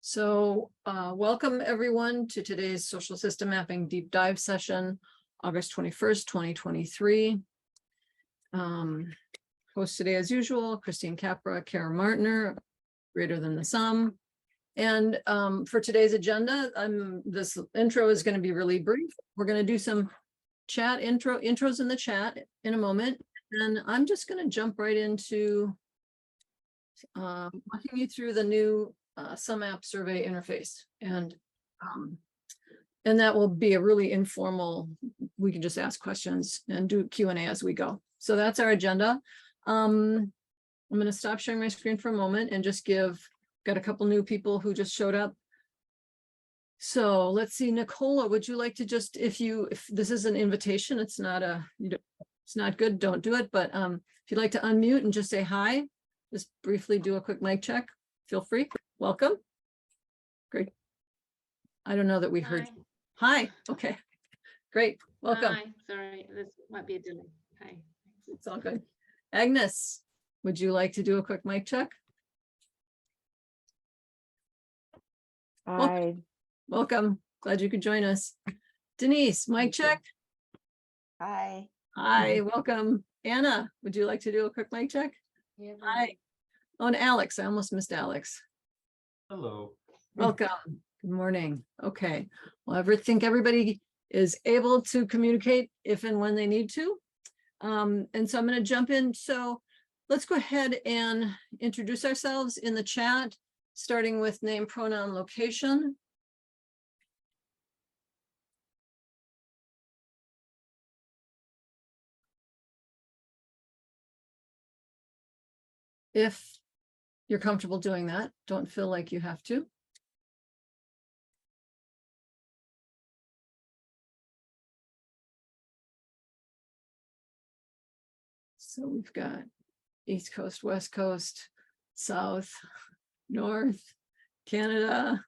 So welcome everyone to today's social system mapping deep dive session, August 21st, 2023. Host today as usual, Christine Capra, Kara Martiner, Greater Than the Sum. And for today's agenda, this intro is going to be really brief. We're going to do some chat intros in the chat in a moment. And I'm just going to jump right into walking you through the new sumApp survey interface, and that will be a really informal. We can just ask questions and do Q&A as we go. So that's our agenda. I'm going to stop sharing my screen for a moment and just got a couple new people who just showed up. So let's see, Nicola, would you like to just, if this is an invitation, it's not it's not good, don't do it. But if you'd like to unmute and just say hi, just briefly do a quick mic check, feel free. Welcome. Great. I don't know that we heard. Hi. Okay. Great. Welcome. Hi. Sorry, this might be a delay. Hi. It's all good. Agnes, would you like to do a quick mic check? Hi. Welcome. Glad you could join us. Denise, mic check. Hi. Hi. Welcome. Anna, would you like to do a quick mic check? Yeah, Hi. Oh, and Alex. I almost missed Alex. Hello. Welcome. Good morning. Okay. Well, I think everybody is able to communicate if and when they need to. And so I'm going to jump in. So let's go ahead and introduce ourselves in the chat, starting with name, pronoun, location. If you're comfortable doing that, don't feel like you have to. So we've got East Coast, West Coast, South, North, Canada,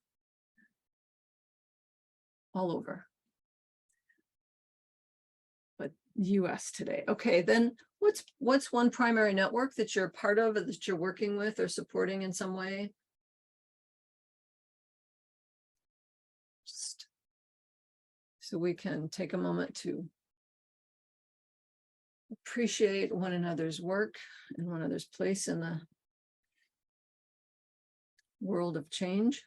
all over. But US today. Okay, then what's one primary network that you're part of, or that you're working with or supporting in some way? Just so we can take a moment to appreciate one another's work and one another's place in the world of change.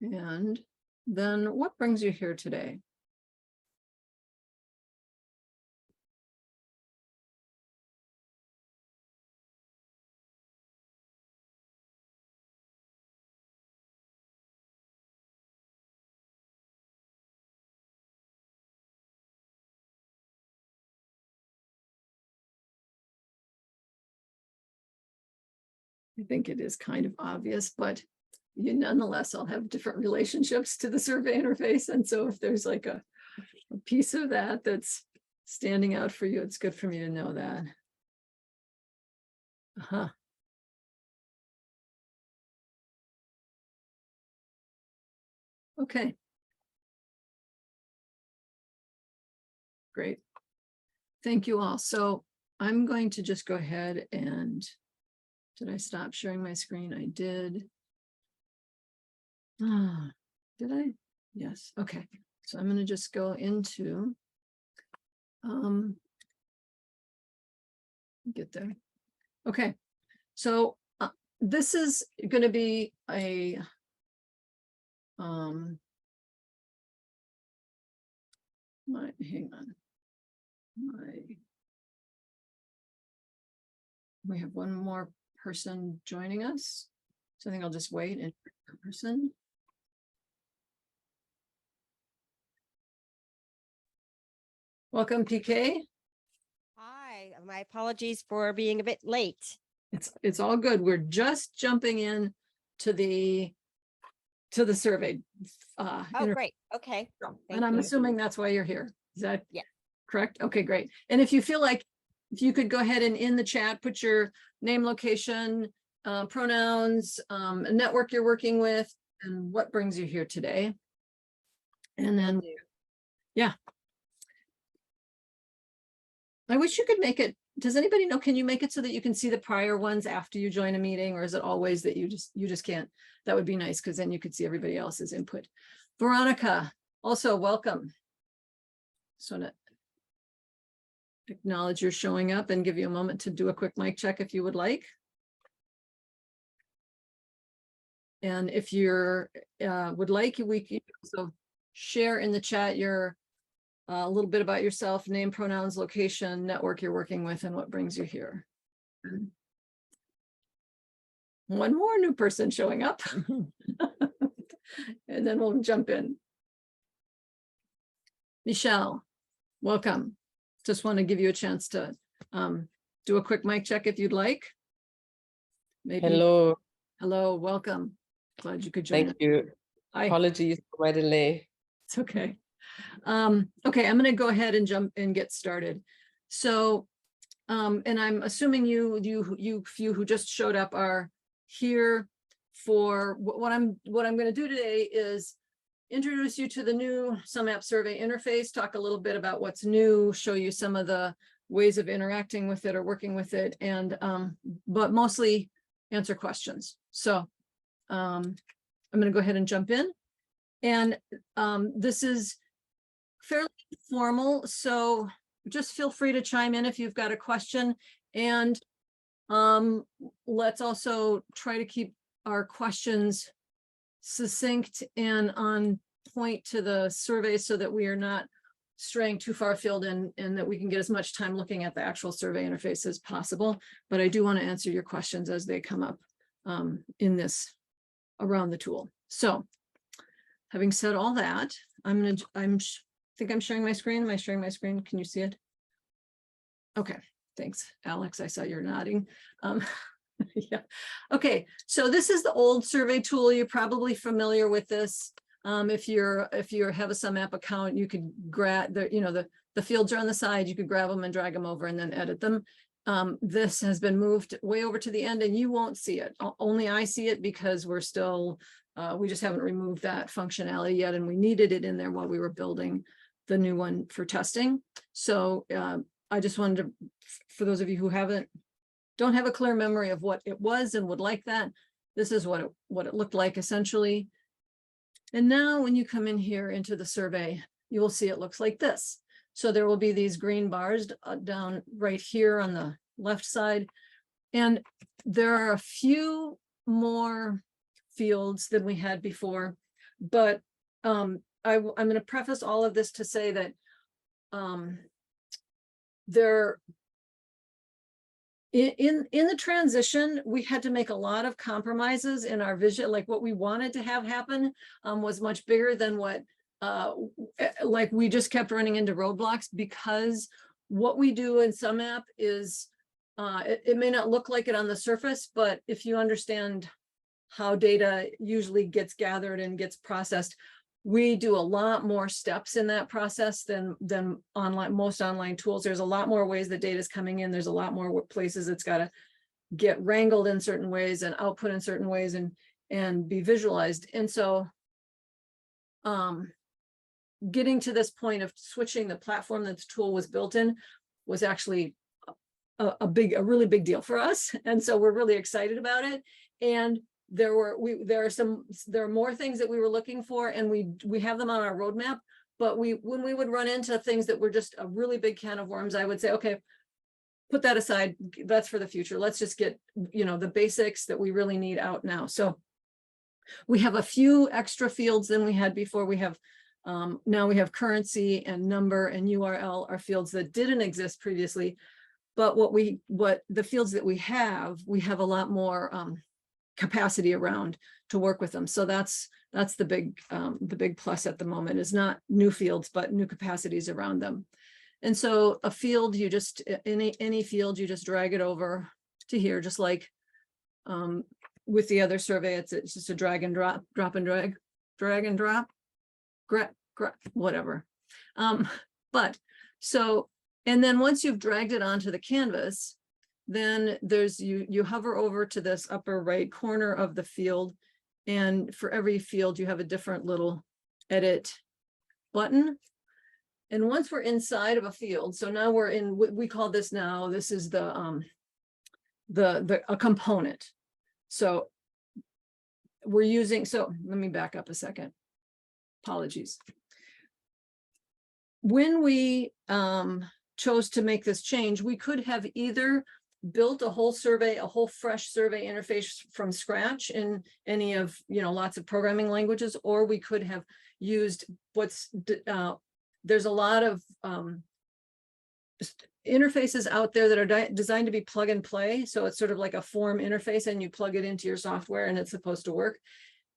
And then what brings you here today? I think it is kind of obvious, but you nonetheless all have different relationships to the survey interface. And so if there's like a piece of that that's standing out for you, it's good for me to know that. Okay. Great. Thank you all. So I'm going to just go ahead and, did I stop sharing my screen? I did. Did I? Yes. Okay. So I'm going to just go into, get there. Okay. So this is going to be a, hang on. We have one more person joining us. So I think I'll just wait and person. Welcome, PK. Hi, my apologies for being a bit late. It's all good. We're just jumping in to the survey. Oh, great. Okay. And I'm assuming that's why you're here. Is that yeah. correct? Okay, great. And if you feel like if you could go ahead and in the chat, put your name, location, pronouns, network you're working with, and what brings you here today. And then, yeah. I wish you could make it. Does anybody know, can you make it so that you can see the prior ones after you join a meeting, or is it always that you just can't? That would be nice, because then you could see everybody else's input. Veronica, also welcome. Just want to acknowledge you're showing up and give you a moment to do a quick mic check if you would like. And if you're would like, we can also share in the chat your a little bit about yourself, name, pronouns, location, network you're working with, and what brings you here. One more new person showing up. And then we'll jump in. Michelle, welcome. Just want to give you a chance to do a quick mic check if you'd like. Maybe. Hello. Hello, welcome. Glad you could join us. Thank you. Hi. Apologies for my delay. It's okay. Okay, I'm going to go ahead and jump and get started. So, and I'm assuming you few who just showed up are here for what I'm going to do today is introduce you to the new sumApp survey interface, talk a little bit about what's new, show you some of the ways of interacting with it or working with it, and but mostly answer questions. So I'm going to go ahead and jump in. And this is fairly formal, so just feel free to chime in if you've got a question. And let's also try to keep our questions succinct and on point to the survey so that we are not straying too far afield and that we can get as much time looking at the actual survey interface as possible. But I do want to answer your questions as they come up in this around the tool. So having said all that, I think I'm sharing my screen. Am I sharing my screen? Can you see it? Okay, thanks, Alex. I saw you're nodding. Yeah. Okay, so this is the old survey tool. You're probably familiar with this. If you have a sumApp account, you could grab the fields are on the side. You could grab them and drag them over and then edit them. This has been moved way over to the end, and you won't see it. Only I see it because we're still we just haven't removed that functionality yet, and we needed it in there while we were building the new one for testing. So I just wanted to, for those of you who don't have a clear memory of what it was and would like that, this is what it looked like essentially. And now when you come in here into the survey, you will see it looks like this. So there will be these green bars down right here on the left side. And there are a few more fields than we had before, but I'm going to preface all of this to say that in the transition, we had to make a lot of compromises in our vision. Like what we wanted to have happen was much bigger than what like we just kept running into roadblocks, because what we do in sumApp is it may not look like it on the surface, but if you understand how data usually gets gathered and gets processed, we do a lot more steps in that process than most online tools. There's a lot more ways that data is coming in. There's a lot more places it's got to get wrangled in certain ways and output in certain ways and be visualized. And so getting to this point of switching the platform that the tool was built in was actually a really big deal for us. And so we're really excited about it. And there are more things that we were looking for, and we have them on our roadmap. But when we would run into things that were just a really big can of worms, I would say, okay, put that aside. That's for the future. Let's just get the basics that we really need out now. So we have a few extra fields than we had before. We have now we have currency and number and URL are fields that didn't exist previously. But what the fields that we have a lot more capacity around to work with them. So that's the big plus at the moment, is not new fields, but new capacities around them. And so a field, you just any field, you just drag it over to here, just like with the other survey, it's just a drag and drop, whatever. But so And then once you've dragged it onto the canvas, then there's you hover over to this upper right corner of the field. And for every field, you have a different little edit button. And once we're inside of a field, so now we're in what we call this now, this is a component. So we're using, so let me back up a second. Apologies. When we chose to make this change, we could have either built a whole survey, a whole fresh survey interface from scratch in any of, lots of programming languages, or we could have used there's a lot of interfaces out there that are designed to be plug and play. So it's sort of like a form interface and you plug it into your software and it's supposed to work.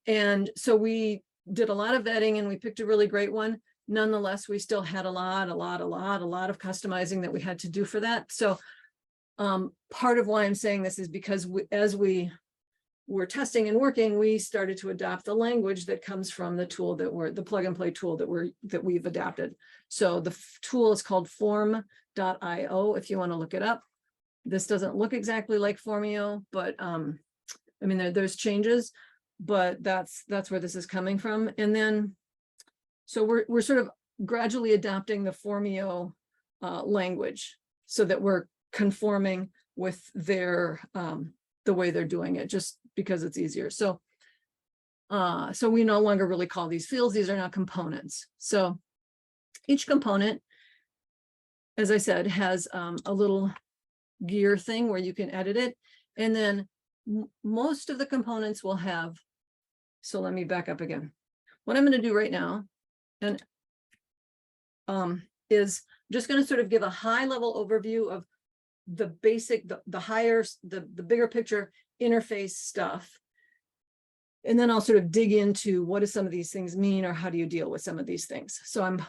And so we did a lot of vetting and we picked a really great one. Nonetheless, we still had a lot of customizing that we had to do for that. So part of why I'm saying this is because as we were testing and working, we started to adopt the language that comes from the tool the plug and play tool that we've adapted. So the tool is called form.io if you want to look it up. This doesn't look exactly like Formio, but there's changes, but that's where this is coming from. And then so we're sort of gradually adopting the Formio language so that we're conforming with their the way they're doing it, just because it's easier. So so we no longer really call these fields, these are now components. So each component, as I said, has a little gear thing where you can edit it. And then most of the components will have, so let me back up again. What I'm going to do right now and is just going to sort of give a high level overview of the basic, the bigger picture interface stuff. And then I'll sort of dig into what do some of these things mean or how do you deal with some of these things. So I'm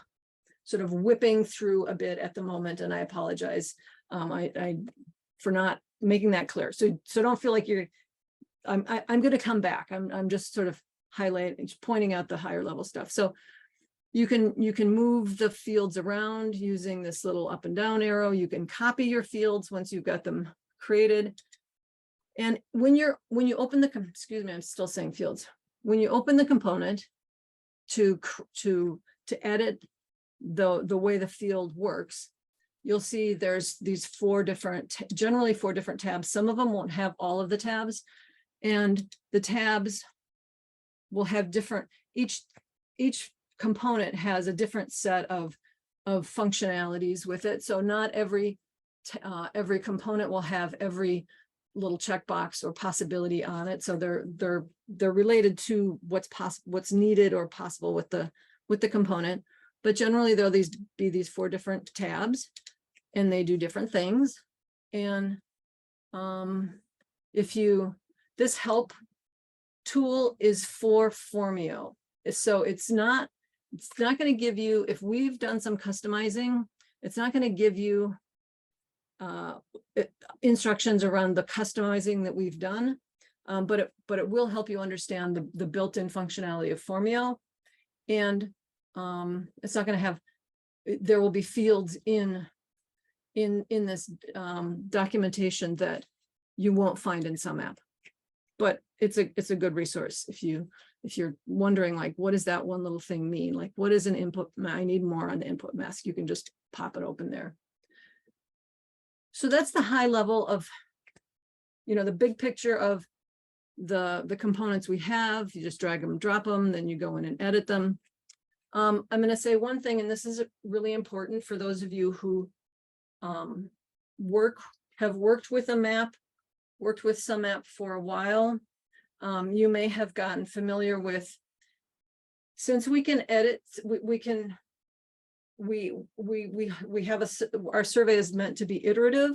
sort of whipping through a bit at the moment and I apologize for not making that clear. So don't feel like I'm going to come back. I'm just sort of highlighting, pointing out the higher level stuff. So you can move the fields around using this little up and down arrow. You can copy your fields once you've got them created. And when you open excuse me, I'm still saying fields. When you open the component to edit the way the field works, you'll see there's these generally four different tabs. Some of them won't have all of the tabs, and the tabs will have different, each component has a different set of functionalities with it. So not every component will have every little checkbox or possibility on it. So they're related to what's needed or possible with the component. But generally there'll be these four different tabs and they do different things. And this help tool is for Formio. So it's not going to give you, if we've done some customizing, it's not going to give you instructions around the customizing that we've done, but it will help you understand the built-in functionality of Formio. And it's not going to have, there will be fields in this documentation that you won't find in sumApp, but it's a good resource if you're wondering, like, what does that one little thing mean? Like, what is an input? I need more on the input mask. You can just pop it open there. So that's the high level of, the big picture of the components we have. You just drag them, drop them, then you go in and edit them. I'm going to say one thing, and this is really important for those of you who have worked with a map, worked with sumApp for a while. You may have gotten familiar with, since we can edit, we have our survey is meant to be iterative,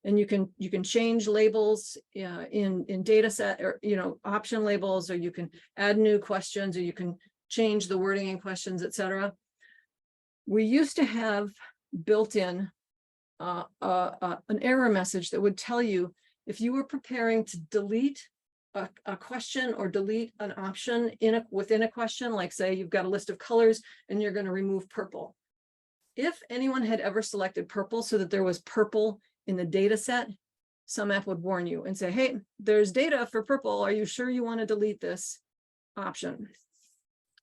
and you can change labels in data set, or option labels, or you can add new questions, or you can change the wording in questions, etc. We used to have built in an error message that would tell you if you were preparing to delete a question or delete an option within a question, like say you've got a list of colors and you're going to remove purple. if anyone had ever selected purple so that there was purple in the data set, sumApp would warn you and say, hey, there's data for purple. Are you sure you want to delete this option?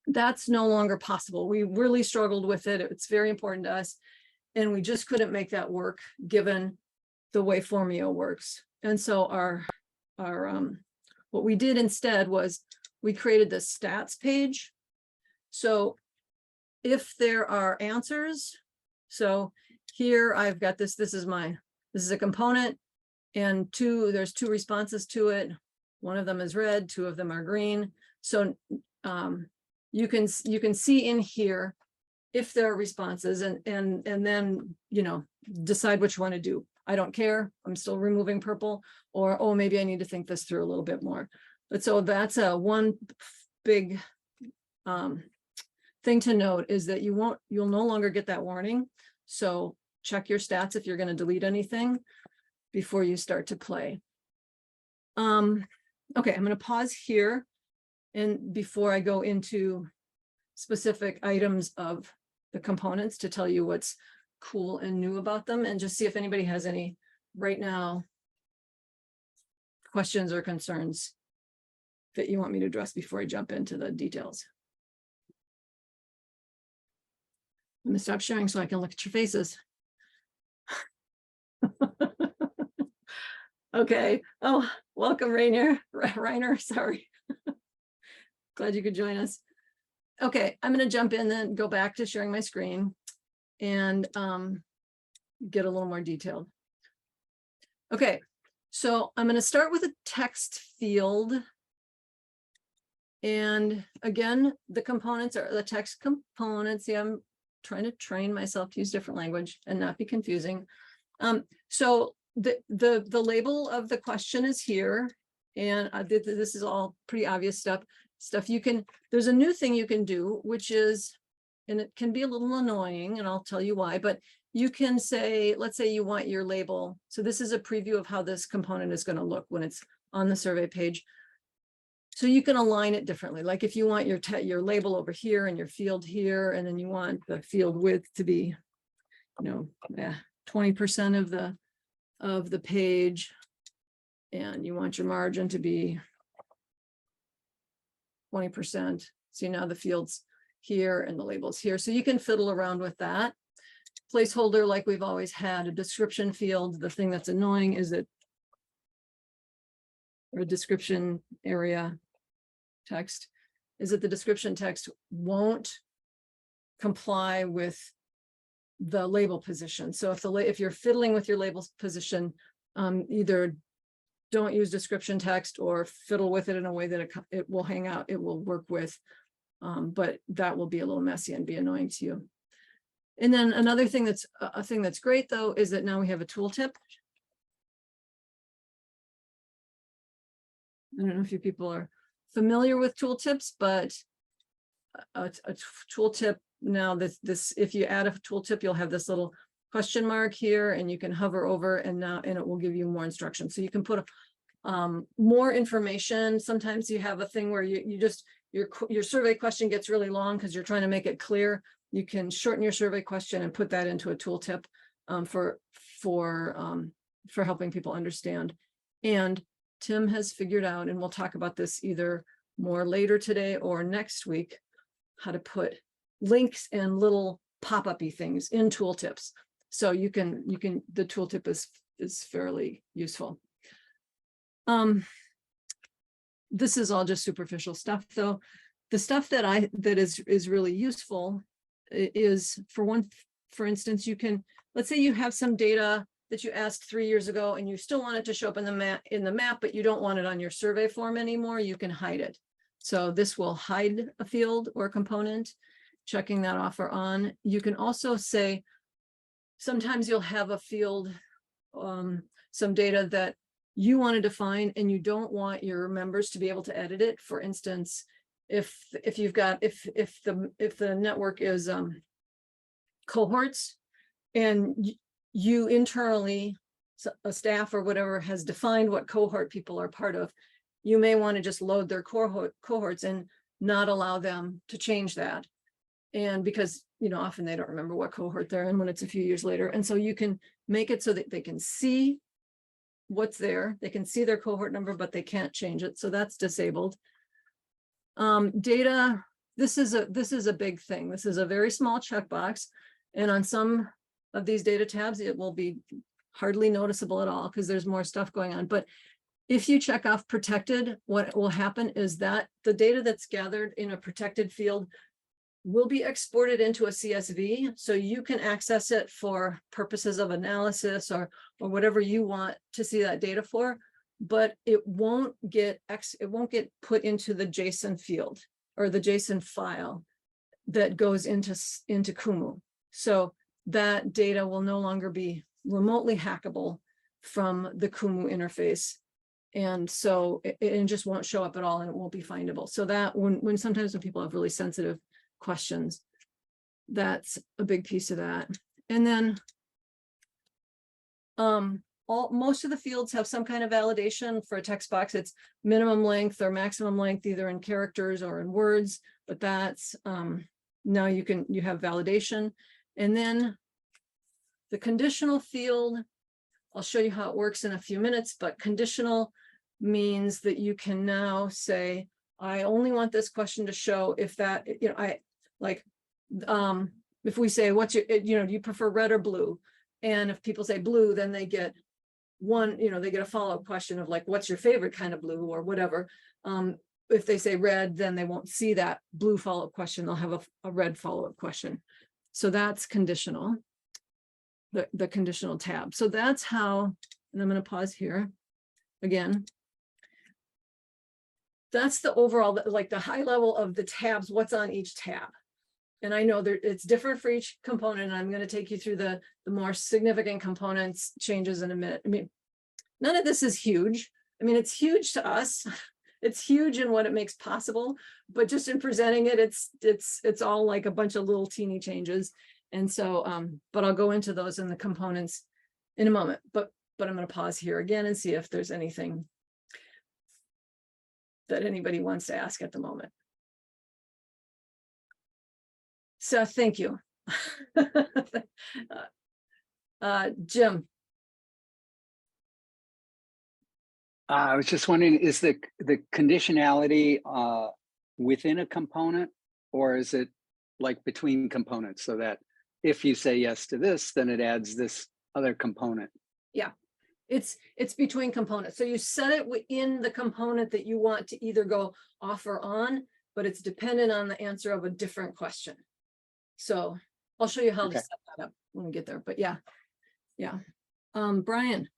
That's no longer possible. We really struggled with it. It's very important to us. And we just couldn't make that work given the way Formio works. And so what we did instead was we created this stats page. So if there are answers, so here I've got this is a component, and there's two responses to it. One of them is red, two of them are green. So you can see in here if there are responses, and then, you know, decide which one to do. I don't care, I'm still removing purple, or, oh, maybe I need to think this through a little bit more. But so that's one big thing to note, is that you'll no longer get that warning. So check your stats if you're going to delete anything before you start to play. Okay, I'm going to pause here, and before I go into specific items of the components, to tell you what's cool and new about them, and just see if anybody has any right now questions or concerns that you want me to address before I jump into the details. I'm going to stop sharing so I can look at your faces. Okay. Oh, welcome, Reiner. Sorry. Glad you could join us. Okay, I'm going to jump in and go back to sharing my screen and get a little more detailed. Okay, so I'm going to start with a text field. And again, the components are the text components. Yeah, I'm trying to train myself to use different language and not be confusing. So the label of the question is here, and this is all pretty obvious stuff. There's a new thing you can do, which is, and it can be a little annoying, and I'll tell you why, but you can say, let's say you want your label. So this is a preview of how this component is going to look when it's on the survey page. So you can align it differently. Like if you want your label over here and your field here, and then you want the field width to be, 20% of the page, and you want your margin to be 20%. See, now the field's here and the label's here. So you can fiddle around with that. Placeholder, like we've always had, a description field. The thing that's annoying is that a description area text is that the description text won't comply with the label position. So if you're fiddling with your label position, either don't use description text or fiddle with it in a way that it will hang out, it will work with, but that will be a little messy and be annoying to you. And then another thing that's great though, is that now we have a tooltip. I don't know if you people are familiar with tooltips, but a tooltip now, if you add a tooltip, you'll have this little question mark here, and you can hover over, and it will give you more instructions. So you can put more information. Sometimes you have a thing where your survey question gets really long because you're trying to make it clear. You can shorten your survey question and put that into a tooltip for helping people understand. And Tim has figured out, and we'll talk about this either more later today or next week, how to put links and little pop-up-y things in tooltips. So the tooltip is fairly useful. This is all just superficial stuff though. The stuff that is really useful is, for instance, let's say you have some data that you asked 3 years ago and you still want it to show up in the map, but you don't want it on your survey form anymore. You can hide it. So this will hide a field or component, checking that off or on. You can also say, sometimes you'll have a field, some data that you want to define and you don't want your members to be able to edit it. For instance, if the network is cohorts, and you internally, a staff or whatever has defined what cohort people are part of, you may want to just load their cohorts and not allow them to change that. And because, you know, often they don't remember what cohort they're in when it's a few years later. And so you can make it so that they can see what's there. They can see their cohort number, but they can't change it. So that's disabled. Data, this is a big thing. This is a very small checkbox. And on some of these data tabs, it will be hardly noticeable at all because there's more stuff going on. But if you check off protected, what will happen is that the data that's gathered in a protected field will be exported into a CSV, so you can access it for purposes of analysis or whatever you want to see that data for, but it won't get put into the JSON field or the JSON file that goes into Kumu. So that data will no longer be remotely hackable from the Kumu interface. And so it just won't show up at all and it won't be findable. So that when sometimes when people have really sensitive questions, that's a big piece of that. And then most of the fields have some kind of validation. For a text box, it's minimum length or maximum length, either in characters or in words, but that's now you have validation. And then the conditional field, I'll show you how it works in a few minutes, but conditional means that you can now say, I only want this question to show if that, you know, I like, if we say, what's your, you know, do you prefer red or blue? And if people say blue, then they get one, you know, they get a follow-up question of like, what's your favorite kind of blue or whatever. If they say red, then they won't see that blue follow-up question. They'll have a red follow-up question. So that's conditional, the conditional tab. So that's how, and I'm going to pause here again. That's the overall, like the high level of the tabs, what's on each tab. And I know that it's different for each component. And I'm going to take you through the more significant components changes in a minute. I mean, none of this is huge. I mean, it's huge to us. It's huge in what it makes possible, but just in presenting it, it's all like a bunch of little teeny changes. And so, but I'll go into those in the components in a moment, but I'm going to pause here again and see if there's anything that anybody wants to ask at the moment. So thank you. Jim. I was just wondering, is the conditionality within a component, or is it like between components, so that if you say yes to this, then it adds this other component? Yeah, it's between components. So you set it within the component that you want to either go off or on, but it's dependent on the answer of a different question. So I'll show you how to set that up when we get there. But yeah. Brian.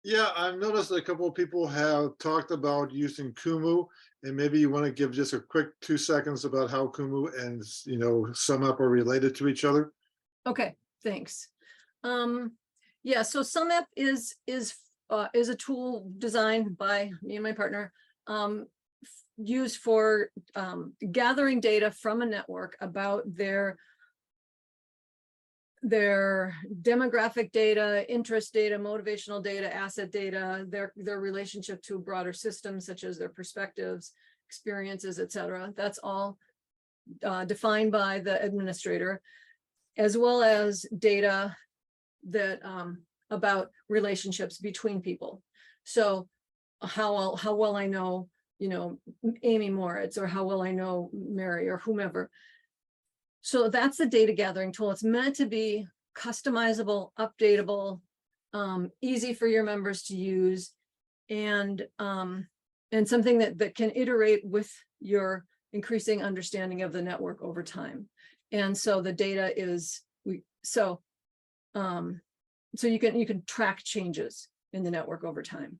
Yeah, I've noticed a couple of people have talked about using Kumu, and maybe you want to give just a quick 2 seconds about how Kumu and, you know, sumApp are related to each other. Okay, thanks. Yeah, so sumApp is a tool designed by me and my partner, used for gathering data from a network about their demographic data, interest data, motivational data, asset data, their relationship to broader systems, such as their perspectives, experiences, etc. That's all defined by the administrator, as well as data that about relationships between people. So how well I know, you know, Amy Moritz, or how well I know Mary, or whomever. So that's the data gathering tool. It's meant to be customizable, updatable, easy for your members to use, and something that can iterate with your increasing understanding of the network over time. And so the data is so you can track changes in the network over time.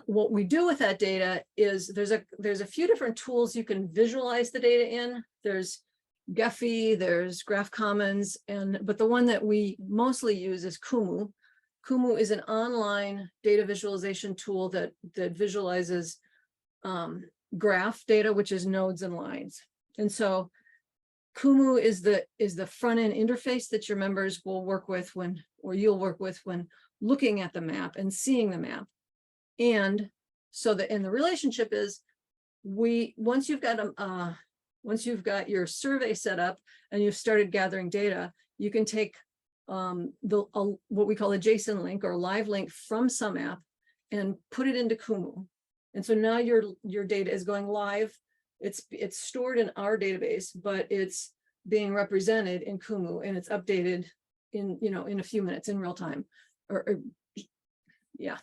What we do with that data is there's a few different tools you can visualize the data in. There's Gephi, there's Graph Commons, but the one that we mostly use is Kumu. Kumu is an online data visualization tool that visualizes graph data, which is nodes and lines. And so Kumu is the front-end interface that your members will work with you'll work with when looking at the map and seeing the map. And so the relationship is, once you've got once you've got your survey set up and you've started gathering data, you can take what we call a JSON link or live link from sumApp and put it into Kumu. And so now your data is going live. It's stored in our database, but it's being represented in Kumu, and it's updated in a few minutes in real time. Yeah.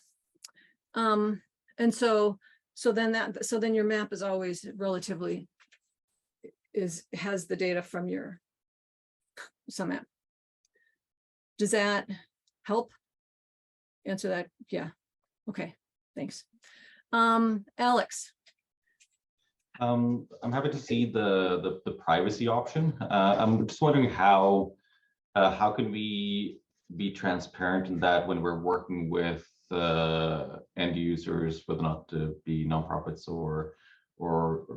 And so then your map is always relatively has the data from your sumApp. Does that help answer that? Yeah. Okay, thanks. Alex. I'm happy to see the privacy option. I'm just wondering how can we be transparent in that when we're working with end users, whether or not to be nonprofits or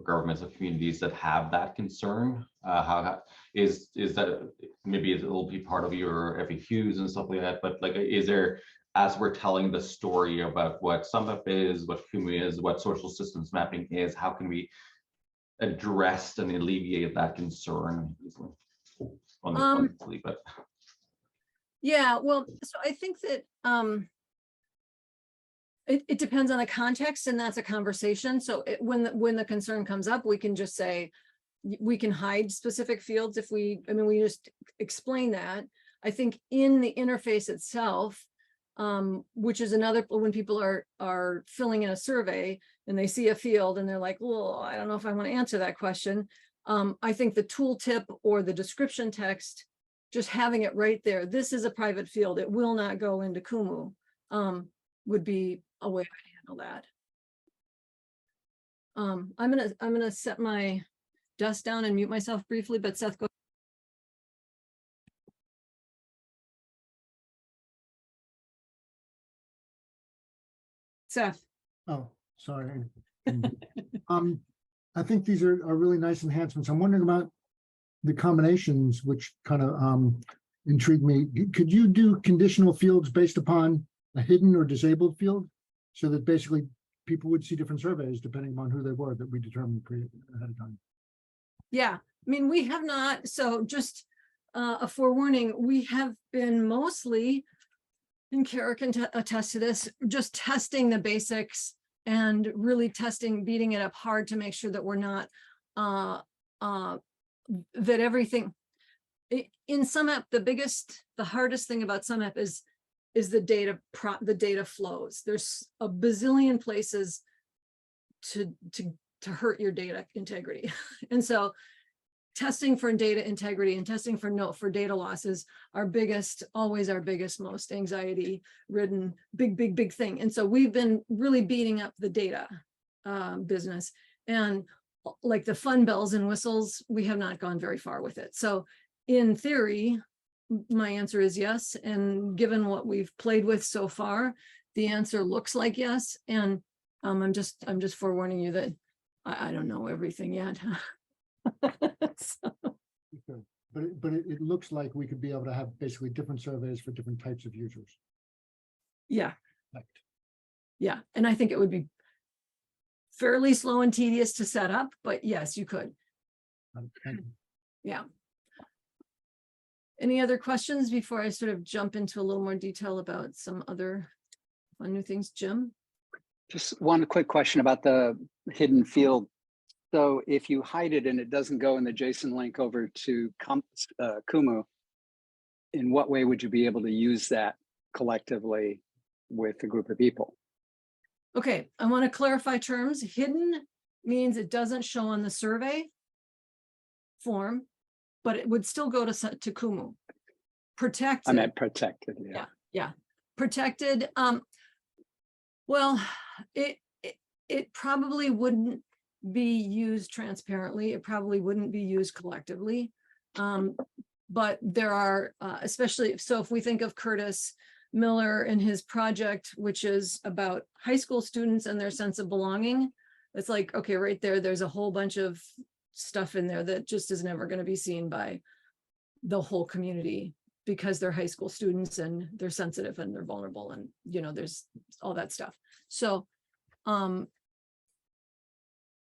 governments or communities that have that concern? How is that, maybe it'll be part of your FAQs and stuff like that, but like, is there, as we're telling the story about what sumApp is, what Kumu is, what social systems mapping is, how can we address and alleviate that concern easily? Yeah, well, so I think that it depends on the context, and that's a conversation. So when the concern comes up, we can just say, we can hide specific fields if we just explain that. I think in the interface itself, which is another, when people are filling in a survey and they see a field and they're like, well, I don't know if I want to answer that question. I think the tooltip or the description text, just having it right there, this is a private field, it will not go into Kumu, would be a way to handle that. I'm gonna set my desk down and mute myself briefly, but Seth, go. Seth. Oh, sorry. I think these are really nice enhancements. I'm wondering about the combinations, which kind of intrigue me. Could you do conditional fields based upon a hidden or disabled field, so that basically people would see different surveys depending on who they were, that we determined ahead of time? Yeah, I mean, we have not, so just a forewarning, we have been mostly, and Kara can attest to this, just testing the basics and really beating it up hard to make sure that we're not, that everything, in sumApp, the hardest thing about sumApp is the data flows. There's a bazillion places to hurt your data integrity. And so testing for data integrity and testing for data losses always our biggest, most anxiety ridden, big thing. And so we've been really beating up the data business, and like the fun bells and whistles, we have not gone very far with it. So in theory, my answer is yes. And given what we've played with so far, the answer looks like yes. And I'm just forewarning you that I don't know everything yet. So. But it looks like we could be able to have basically different surveys for different types of users. Yeah. Right. Yeah. And I think it would be fairly slow and tedious to set up, but yes, you could. Thank you. Yeah. Any other questions before I sort of jump into a little more detail about some other fun new things? Jim? Just one quick question about the hidden field. So if you hide it and it doesn't go in the JSON link over to Kumu, in what way would you be able to use that collectively with a group of people? Okay, I want to clarify terms. Hidden means it doesn't show on the survey form, but it would still go to Kumu. Protected. I meant protected. Yeah. Protected. Well, it probably wouldn't be used transparently. It probably wouldn't be used collectively. But there are, especially, so if we think of Curtis Miller and his project, which is about high school students and their sense of belonging, it's like, okay, right there's a whole bunch of stuff in there that just is never going to be seen by the whole community because they're high school students and they're sensitive and they're vulnerable, and there's all that stuff. So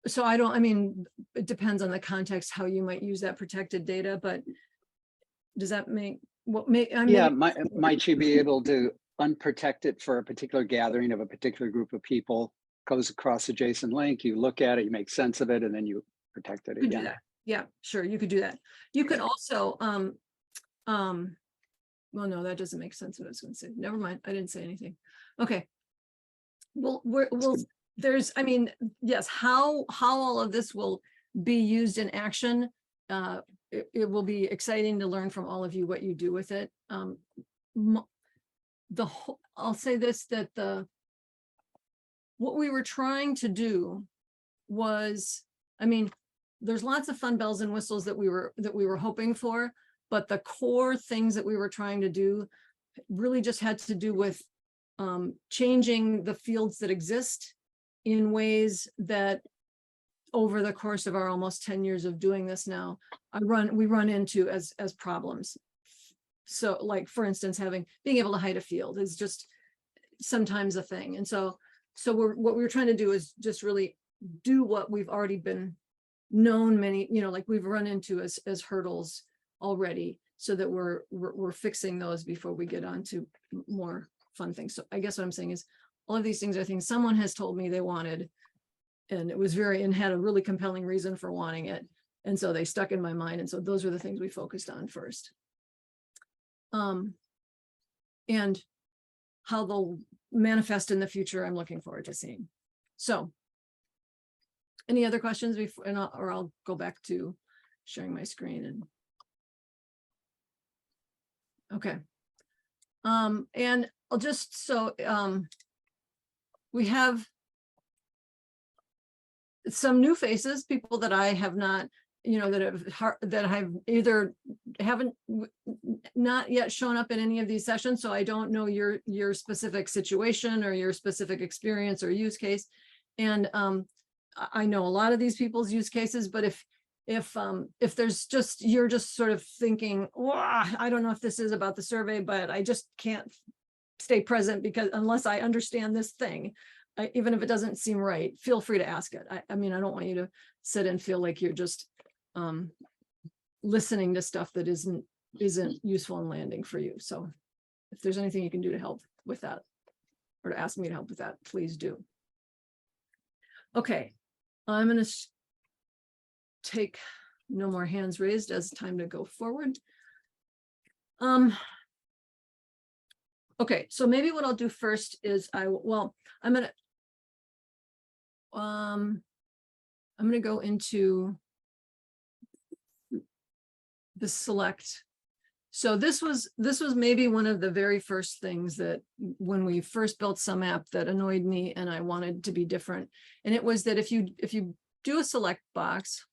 So I mean, it depends on the context, how you might use that protected data, but does that make, I mean, Yeah, might you be able to unprotect it for a particular gathering of a particular group of people, goes across a JSON link, you look at it, you make sense of it, and then you protect it could do again. that. Yeah, sure, you could do that. You could also, well, no, that doesn't make sense what I was going to say. Never mind, I didn't say anything. Okay. Well, there's, I mean, yes, how all of this will be used in action. It will be exciting to learn from all of you what you do with it. I'll say this, that what we were trying to do was, I mean, there's lots of fun bells and whistles that we were hoping for, but the core things that we were trying to do really just had to do with changing the fields that exist in ways that over the course of our almost 10 years of doing this now, we run into as problems. So like, for instance, being able to hide a field is just sometimes a thing. And so what we're trying to do is just really do what we've already been known like we've run into as hurdles already, so that we're fixing those before we get on to more fun things. So I guess what I'm saying is all of these things are things someone has told me they wanted, and it was and had a really compelling reason for wanting it. And so they stuck in my mind. And so those are the things we focused on first. And how they'll manifest in the future, I'm looking forward to seeing. So any other questions before, or I'll go back to sharing my screen and. Okay. And I'll just, we have some new faces, people that I have not, that I've either haven't not yet shown up in any of these sessions. So I don't know your specific situation or your specific experience or use case. And I know a lot of these people's use cases, but if there's just, you're just sort of thinking, I don't know if this is about the survey, but I just can't stay present because unless I understand this thing, even if it doesn't seem right, feel free to ask it. I mean, I don't want you to sit and feel like you're just listening to stuff that isn't useful and landing for you. So if there's anything you can do to help with that, or to ask me to help with that, please do. Okay, I'm going to take no more hands raised as time to go forward. Okay, so maybe what I'll do first is I'm gonna go into the select. So this was maybe one of the very first things that when we first built sumApp that annoyed me and I wanted to be different. And it was that if you do a select box,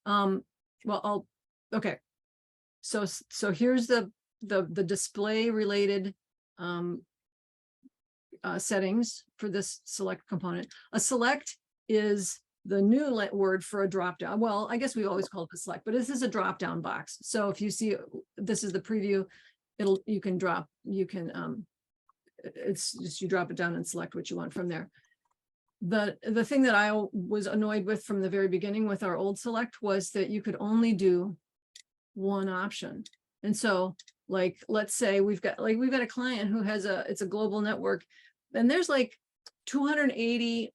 okay. So here's the display related settings for this select component. A select is the new word for a dropdown. Well, I guess we always call it a select, but this is a dropdown box. So if you see, this is the preview, it's just, you drop it down and select what you want from there. The thing that I was annoyed with from the very beginning with our old select was that you could only do one option. And so like, let's say we've got a client who has it's a global network, and there's like 280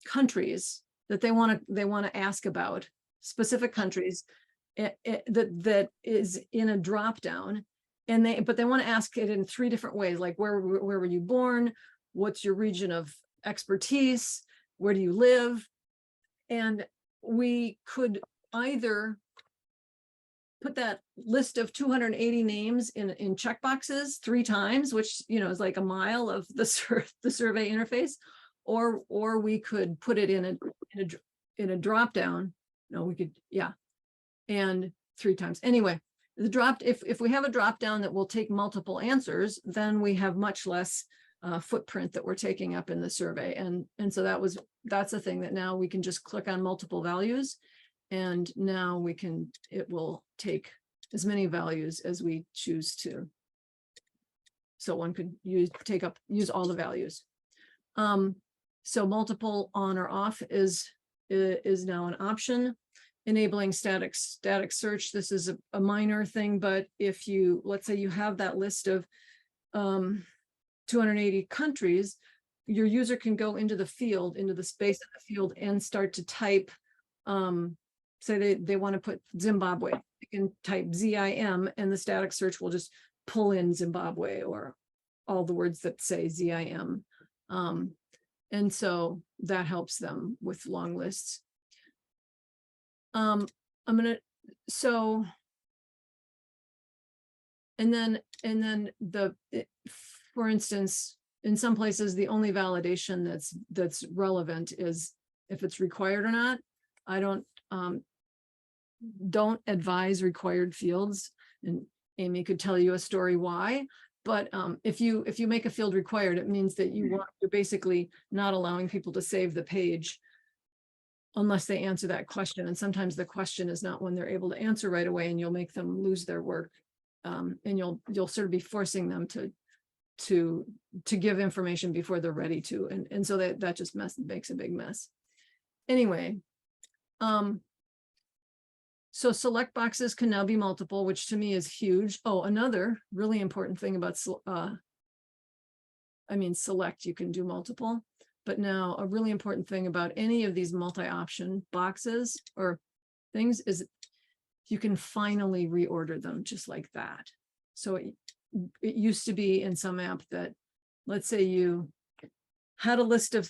countries that they want to ask about, specific countries that is in a drop down, but they want to ask it in 3 different ways, like where were you born, what's your region of expertise, where do you live? And we could either put that list of 280 names in checkboxes 3 times, which is like a mile of the survey interface, or we could put it in a drop down. No, we could, yeah, and 3 times. Anyway, if we have a drop down that will take multiple answers, then we have much less footprint that we're taking up in the survey. And so that's a thing that now we can just click on multiple values, and now it will take as many values as we choose to. So one could use all the values. So multiple on or off is now an option. Enabling static search. This is a minor thing, but if you, let's say you have that list of 280 countries, your user can go into the field, into the space of the field, and start to type, say they want to put Zimbabwe. You can type ZIM, and the static search will just pull in Zimbabwe or all the words that say ZIM. And so that helps them with long lists. I'm gonna, so, and then for instance, in some places, the only validation that's relevant is if it's required or not. I don't advise required fields, and Amy could tell you a story why. But if you make a field required, it means that you're basically not allowing people to save the page unless they answer that question. And sometimes the question is not one they're able to answer right away, and you'll make them lose their work. And you'll sort of be forcing them to give information before they're ready to. And so that just makes a big mess. Anyway, so select boxes can now be multiple, which to me is huge. Oh, another really important thing about, select, you can do multiple, but now a really important thing about any of these multi-option boxes or things is you can finally reorder them just like that. So it used to be in sumApp that, let's say you had a list of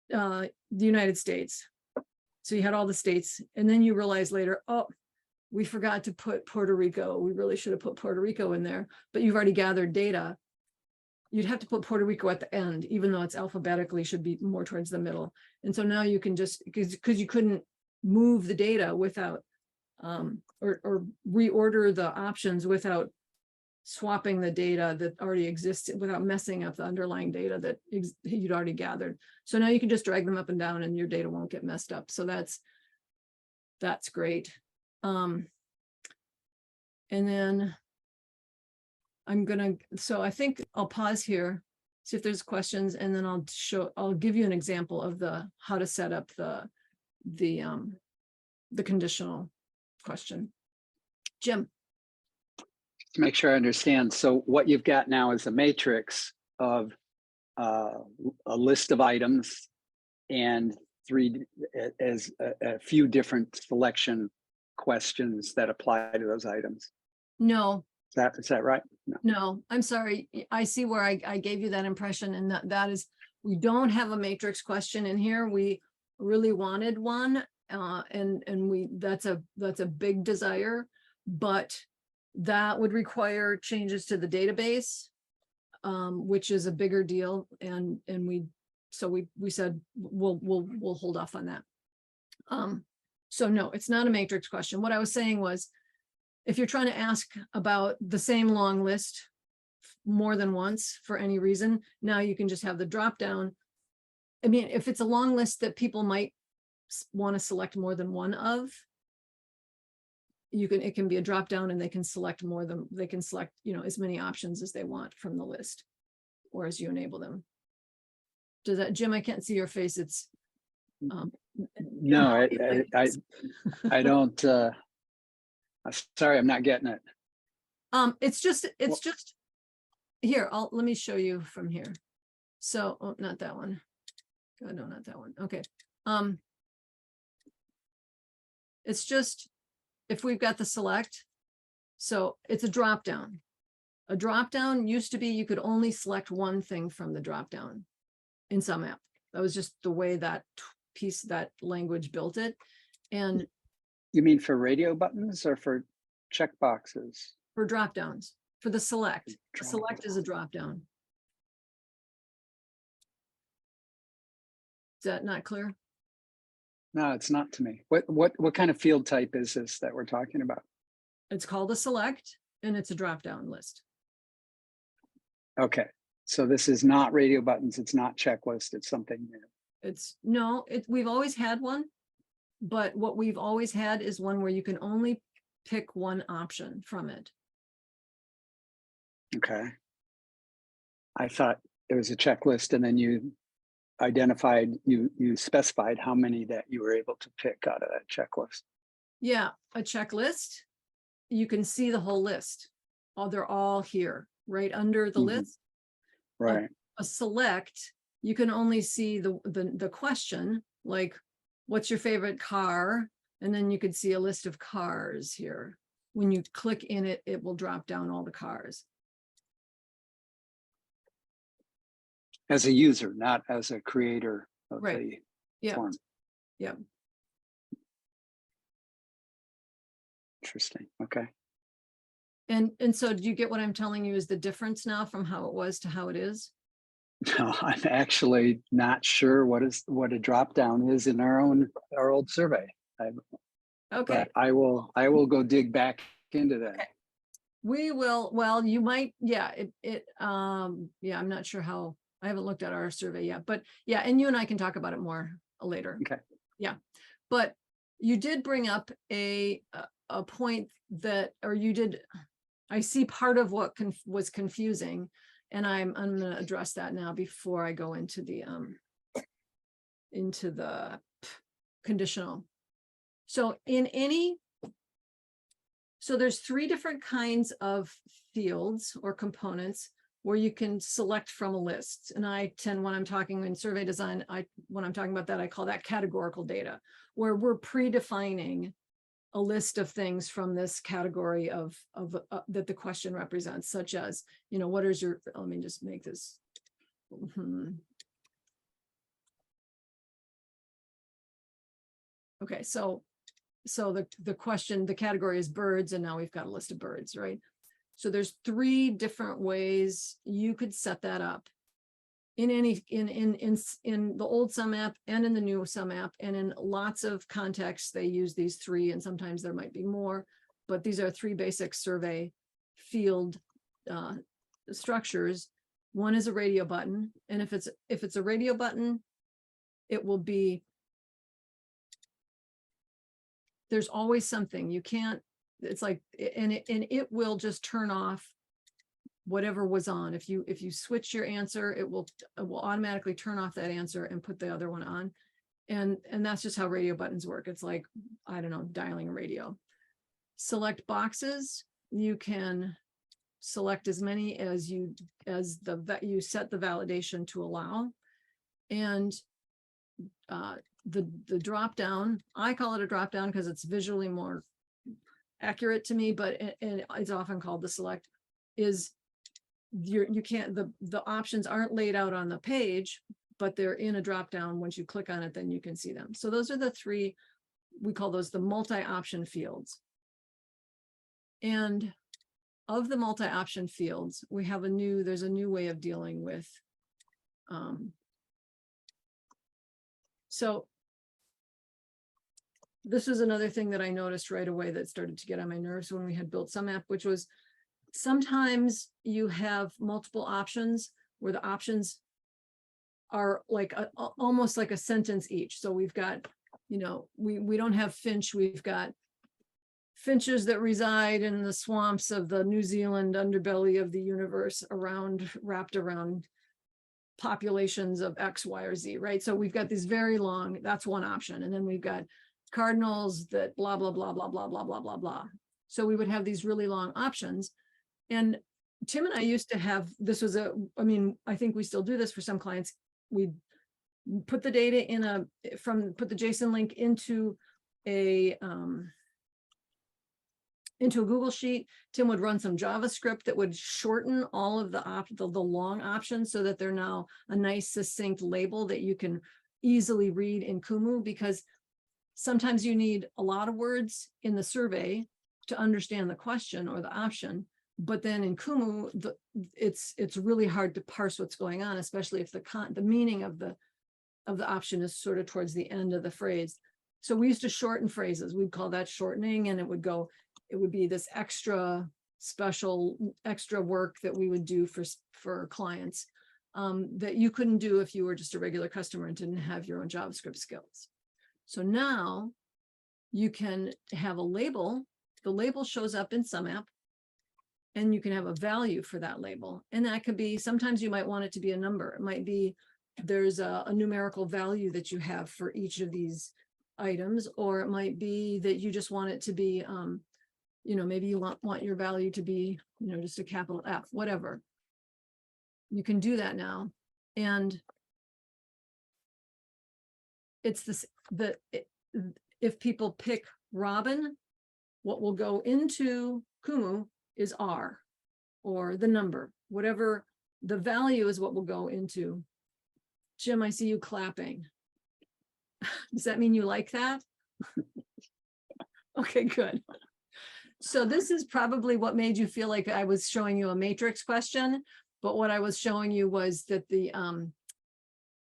the United States. So you had all the states, and then you realize later, oh, we forgot to put Puerto Rico. We really should have put Puerto Rico in there, but you've already gathered data. You'd have to put Puerto Rico at the end, even though it's alphabetically should be more towards the middle. And so now you can just, because you couldn't move the data without, or reorder the options without swapping the data that already existed, without messing up the underlying data that you'd already gathered. So now you can just drag them up and down and your data won't get messed up. So that's great. And then so I think I'll pause here, see if there's questions, and then I'll give you an example of how to set up the conditional question. Jim. To make sure I understand. So what you've got now is a matrix of a list of items and a few different selection questions that apply to those items. No. Is that right? No, I'm sorry. I see where I gave you that impression, and that is, we don't have a matrix question in here. We really wanted one, and that's a big desire, but that would require changes to the database, which is a bigger deal, and we said we'll hold off on that. So no, it's not a matrix question. What I was saying was, if you're trying to ask about the same long list more than once for any reason, now you can just have the drop down. I mean, if it's a long list that people might want to select more than one of, it can be a drop down, and they can select as many options as they want from the list, or as you enable them. Does that, Jim? I can't see your face. It's no, I don't. Sorry, I'm not getting it. It's just here. Let me show you from here. So, oh, not that one. God, no, not that one. Okay. It's just, if we've got the select, so it's a drop down. A drop down used to be you could only select one thing from the drop down in sumApp. That was just the way that language built it. And you mean for radio buttons or for checkboxes? For drop downs, for the select. Select is a drop down. Is that not clear? No, it's not to me. What kind of field type is this that we're talking about? It's called a select, and it's a drop down list. Okay, so this is not radio buttons. It's not checklist. It's something new. We've always had one, but what we've always had is one where you can only pick one option from it. Okay. I thought it was a checklist, and then you identified, you specified how many that you were able to pick out of that checklist. Yeah, a checklist, you can see the whole list. Oh, they're all here, right under the Mhm. list. Right. A select, you can only see the question, like, what's your favorite car? And then you could see a list of cars here. When you click in it, it will drop down all the cars. As a user, not as a creator of Right. the Yeah, form. yeah. Interesting. Okay. And so do you get what I'm telling you is the difference now from how it was to how it is? No, I'm actually not sure what a drop down is in our old survey. Okay, But I will go dig back into that. Okay. we will, well, you might, yeah, yeah, I'm not sure how, I haven't looked at our survey yet, but yeah, and you and I can talk about it more later. Okay. Yeah, but you did bring up a point that, or you did, I see part of what was confusing, and I'm going to address that now before I go into the conditional. So so there's 3 different kinds of fields or components where you can select from a list. And when I'm talking in survey design, when I'm talking about that, I call that categorical data, where we're predefining a list of things from this category of that the question represents, such as, what is your, let me just make this. Okay, so the question, the category is birds, and now we've got a list of birds, right? So there's 3 different ways you could set that up in the old sumApp and in the new sumApp, and in lots of contexts they use these 3, and sometimes there might be more, but these are 3 basic survey field structures. One is a radio button, and if it's a radio button, it will be, there's always something you can't, it's like, and it will just turn off whatever was on. If you switch your answer, it will automatically turn off that answer and put the other one on. And that's just how radio buttons work. It's like, I don't know, dialing a radio. Select boxes, you can select as many as you set the validation to allow. And the drop down, I call it a drop down because it's visually more accurate to me, but and it's often called the select, is you can't, the options aren't laid out on the page, but they're in a drop down. Once you click on it, then you can see them. So those are the 3, we call those the multi-option fields. And of the multi-option fields, we have there's a new way of dealing with. So this is another thing that I noticed right away that started to get on my nerves when we had built sumApp, which was sometimes you have multiple options where the options are like almost like a sentence each. So we've got, we don't have finch, we've got finches that reside in the swamps of the New Zealand underbelly of the universe, wrapped around populations of X, Y, or Z, right? So we've got these very long, that's one option. And then we've got cardinals that blah, blah, blah, blah, blah, blah, blah, blah, blah. So we would have these really long options. And Tim and I used to have, I think we still do this for some clients. We put the data put the JSON link into a Google Sheet. Tim would run some JavaScript that would shorten all of the long options so that they're now a nice succinct label that you can easily read in Kumu, because sometimes you need a lot of words in the survey to understand the question or the option. But then in Kumu, it's really hard to parse what's going on, especially if the meaning of the option is sort of towards the end of the phrase. So we used to shorten phrases. We'd call that shortening, and it would be this extra work that we would do for clients that you couldn't do if you were just a regular customer and didn't have your own JavaScript skills. So now you can have a label. The label shows up in sumApp, and you can have a value for that label. And that could be, sometimes you might want it to be a number. It might be there's a numerical value that you have for each of these items, or it might be that you just want it to be, maybe you want your value to be, just a capital F, whatever. You can do that now. And it's this, if people pick Robin, what will go into Kumu is R, or the number, whatever the value is, what will go into. Jim, I see you clapping. Does that mean you like that? Okay, good. So this is probably what made you feel like I was showing you a matrix question, but what I was showing you was that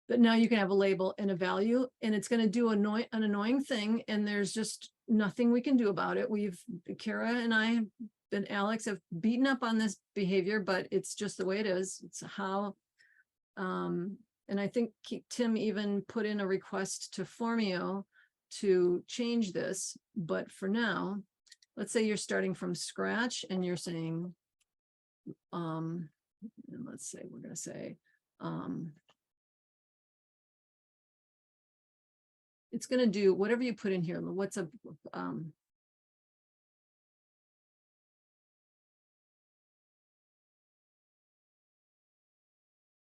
that now you can have a label and a value, and it's going to do an annoying thing, and there's just nothing we can do about it. Kara and I and Alex have beaten up on this behavior, but it's just the way it is. It's how, and I think Tim even put in a request to Formio to change this, but for now, let's say you're starting from scratch and you're saying, and let's say, we're going to say, it's going to do whatever you put in here. What's a,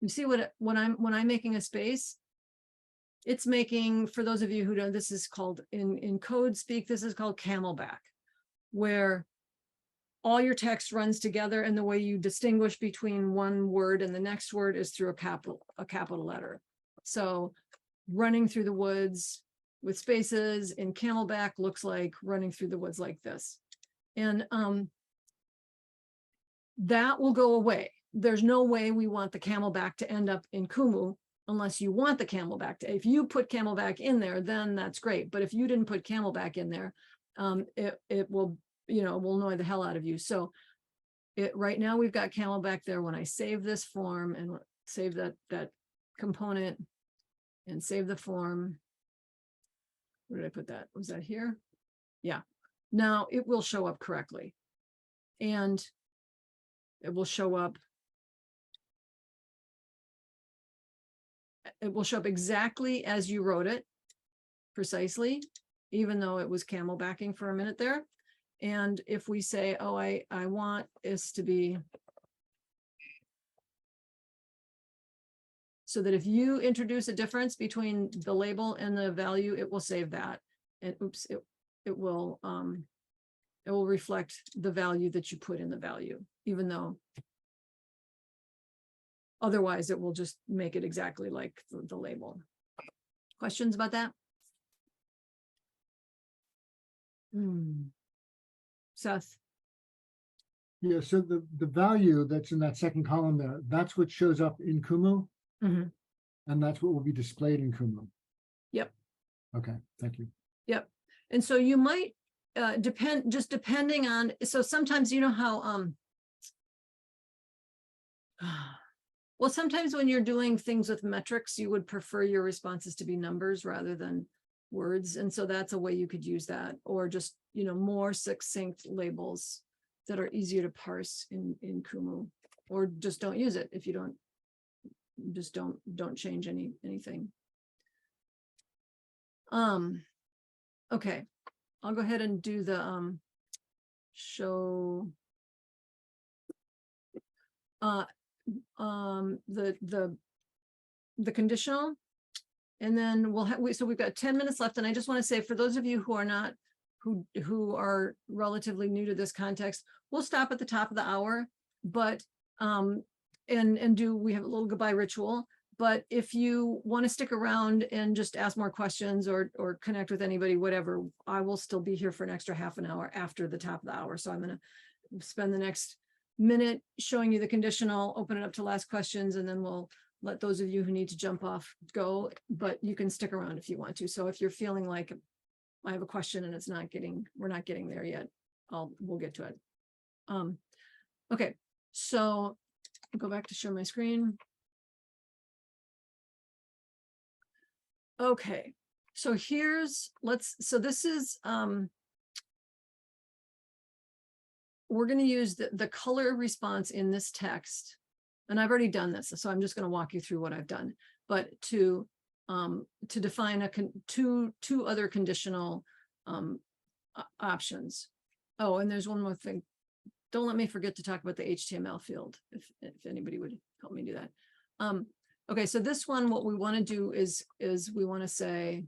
you see when I'm making a space, it's making, for those of you who don't, this is called in code speak, this is called Camelback, where all your text runs together, and the way you distinguish between one word and the next word is through a capital letter. So running through the woods with spaces in Camelback looks like running through the woods like this. And that will go away. There's no way we want the Camelback to end up in Kumu unless you want the Camelback to. If you put Camelback in there, then that's great. But if you didn't put Camelback in there, it will, will annoy the hell out of you. So right now we've got Camelback there. When I save this form and save that component and save the form, where did I put that? Was that here? Yeah. Now it will show up correctly. And it will show up. It will show up exactly as you wrote it, precisely, even though it was camelbacking for a minute there. And if we say, oh, I want this to be, so that if you introduce a difference between the label and the value, it will save that. And oops, it will reflect the value that you put in the value, even though otherwise it will just make it exactly like the label. Questions about that? Seth? Yeah, so the value that's in that second column there, that's what shows up in Kumu. Mm-hmm. And that's what will be displayed in Kumu. Yep. Okay, thank you. Yep. And so you might depending on, so sometimes you know how well, sometimes when you're doing things with metrics, you would prefer your responses to be numbers rather than words. And so that's a way you could use that, or just, more succinct labels that are easier to parse in Kumu, or just don't use it if you don't change anything. Okay, I'll go ahead and do the show the conditional, and then so we've got 10 minutes left, and I just want to say, for those of you who are not who are relatively new to this context, we'll stop at the top of the hour, but we have a little goodbye ritual. But if you want to stick around and just ask more questions or connect with anybody, whatever, I will still be here for an extra half an hour after the top of the hour. So I'm going to spend the next minute showing you the conditional, open it up to last questions, and then we'll let those of you who need to jump off go, but you can stick around if you want to. So if you're feeling like I have a question and we're not getting there yet, we'll get to it. Okay, so I'll go back to share my screen. Okay, so so this is, we're going to use the color response in this text. And I've already done this, so I'm just going to walk you through what I've done. but to define two other conditional options. Oh, and there's one more thing. Don't let me forget to talk about the HTML field, if anybody would help me do that. Okay, so this one, what we want to do is we want to say,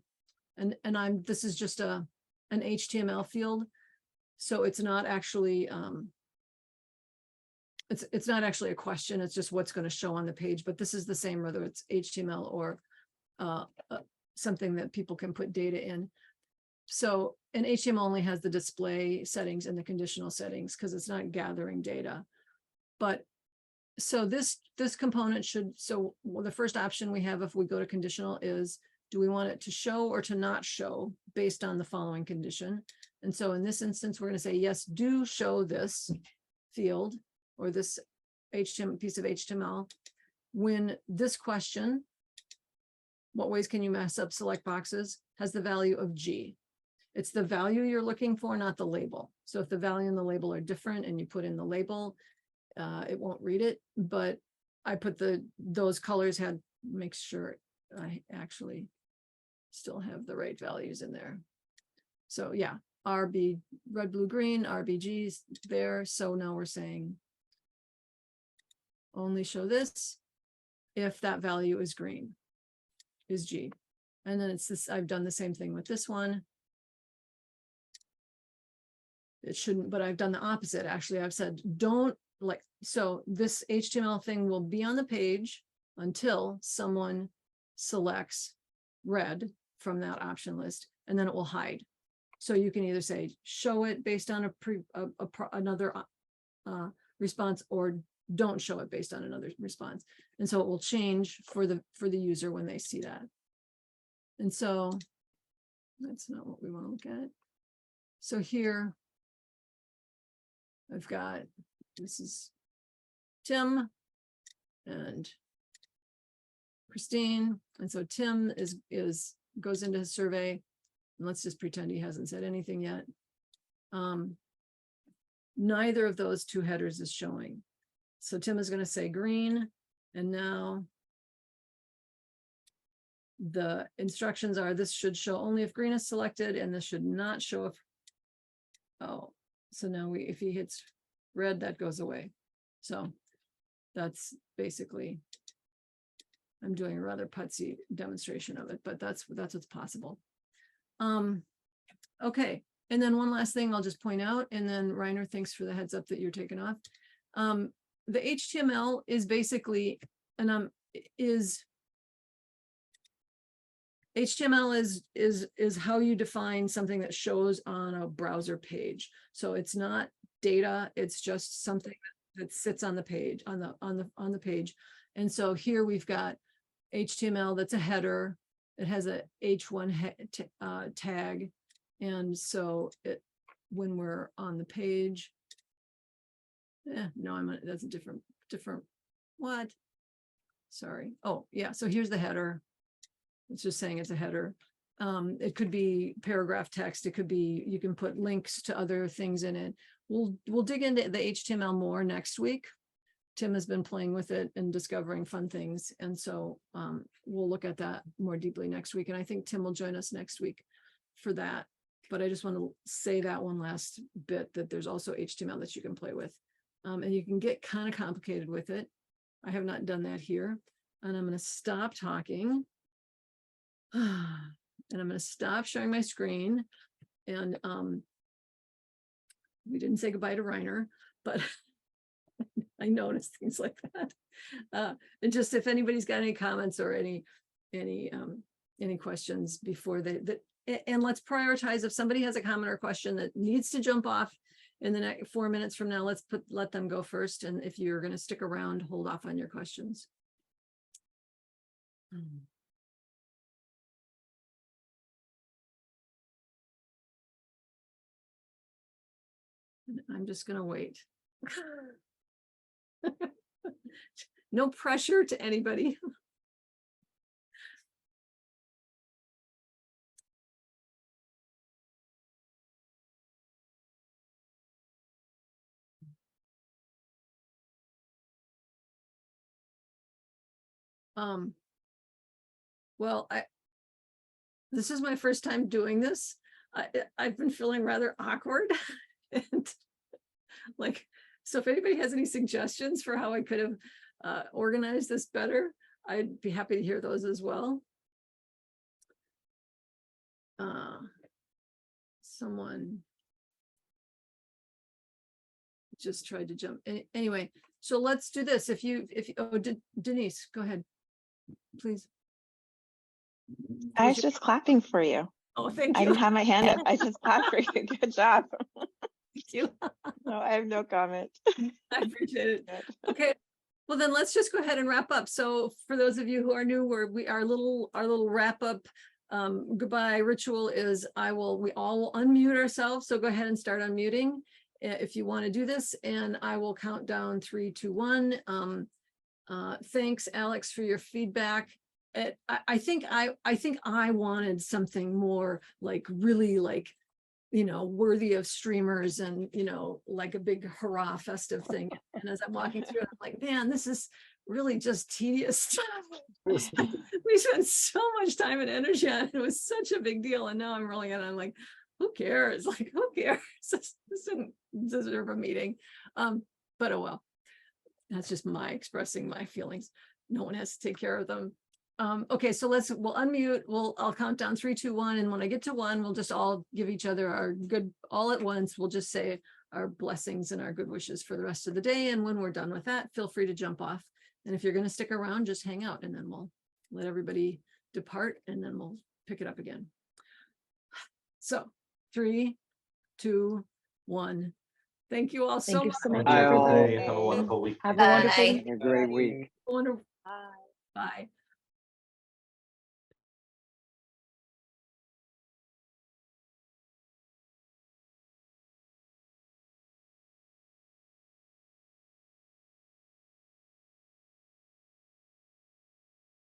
and this is just an HTML field, so it's not actually it's not actually a question, it's just what's going to show on the page, but this is the same whether it's HTML or something that people can put data in. So an HTML only has the display settings and the conditional settings because it's not gathering data. But so this component should, so the first option we have if we go to conditional is, do we want it to show or to not show based on the following condition? And so in this instance, we're going to say, yes, do show this field or this HTML piece of HTML when this question, what ways can you mess up select boxes, has the value of G. It's the value you're looking for, not the label. So if the value and the label are different and you put in the label, it won't read it. But I put those colors make sure I actually still have the right values in there. So yeah, RB, red, blue, green, RBGs there. So now we're saying only show this if that value is green, is G. And then it's this, I've done the same thing with this one. It shouldn't, but I've done the opposite. Actually, I've said, don't like, so this HTML thing will be on the page until someone selects red from that option list, and then it will hide. So you can either say, show it based on another response, or don't show it based on another response. And so it will change for the user when they see that. And so that's not what we want to look at. So here I've got, this is Tim and Christine. And so Tim goes into his survey, and let's just pretend he hasn't said anything yet. Neither of those two headers is showing. So Tim is going to say green, and now the instructions are, this should show only if green is selected, and this should not show if, oh, so now if he hits red, that goes away. So that's basically, I'm doing a rather putsy demonstration of it, but that's what's possible. Okay, and then one last thing I'll just point out, and then Reiner, thanks for the heads up that you're taking off. The HTML is basically, HTML is how you define something that shows on a browser page. So it's not data, it's just something that sits on the page, on the page. And so here we've got HTML that's a header. It has a H1 tag. And so when we're on the page, no, that's a different, what? Sorry. Oh, yeah. So here's the header. It's just saying it's a header. It could be paragraph text. It could be, you can put links to other things in it. We'll dig into the HTML more next week. Tim has been playing with it and discovering fun things. And so we'll look at that more deeply next week. And I think Tim will join us next week for that. But I just want to say that one last bit, that there's also HTML that you can play with. And you can get kind of complicated with it. I have not done that here. And I'm going to stop talking. And I'm going to stop sharing my screen. And we didn't say goodbye to Reiner, but I noticed things like that. And just if anybody's got any comments or any questions before and let's prioritize. If somebody has a comment or question that needs to jump off in the next 4 minutes from now, let them go first. And if you're going to stick around, hold off on your questions. I'm just going to wait. No pressure to anybody. Well, this is my first time doing this. I've been feeling rather awkward. And like, so if anybody has any suggestions for how I could have organized this better, I'd be happy to hear those as well. Someone just tried to jump. Anyway, so let's do this. If you, oh, Denise, go ahead, please. I was just clapping for you. Oh, thank I you. didn't have my hand up. I just clapped for you. Good job. Thank you. No, I have no comment. I appreciate it. Okay, well then let's just go ahead and wrap up. So for those of you who are new, our little wrap up goodbye ritual is we all will unmute ourselves. So go ahead and start unmuting if you want to do this, and I will count down 3, 2, 1. Thanks, Alex, for your feedback. I think I wanted something more like really like, you know, worthy of streamers and, you know, like a big hurrah festive thing. And as I'm walking through, I'm like, man, this is really just tedious stuff. We spent so much time and energy on it. It was such a big deal. And now I'm rolling it. I'm like, who cares? Like, who cares? This didn't deserve a meeting. But oh well, that's just my expressing my feelings. No one has to take care of them. Okay, so we'll unmute. I'll count down 3, 2, 1. And when I get to 1, we'll just all give each other our good, all at once. We'll just say our blessings and our good wishes for the rest of the day. And when we're done with that, feel free to jump off. And if you're going to stick around, just hang out, and then we'll let everybody depart, and then we'll pick it up again. So 3, 2, 1. Thank you all so much. Thank Bye you. all. Have a wonderful week. Have a wonderful Have a great week. Wonderful. Bye.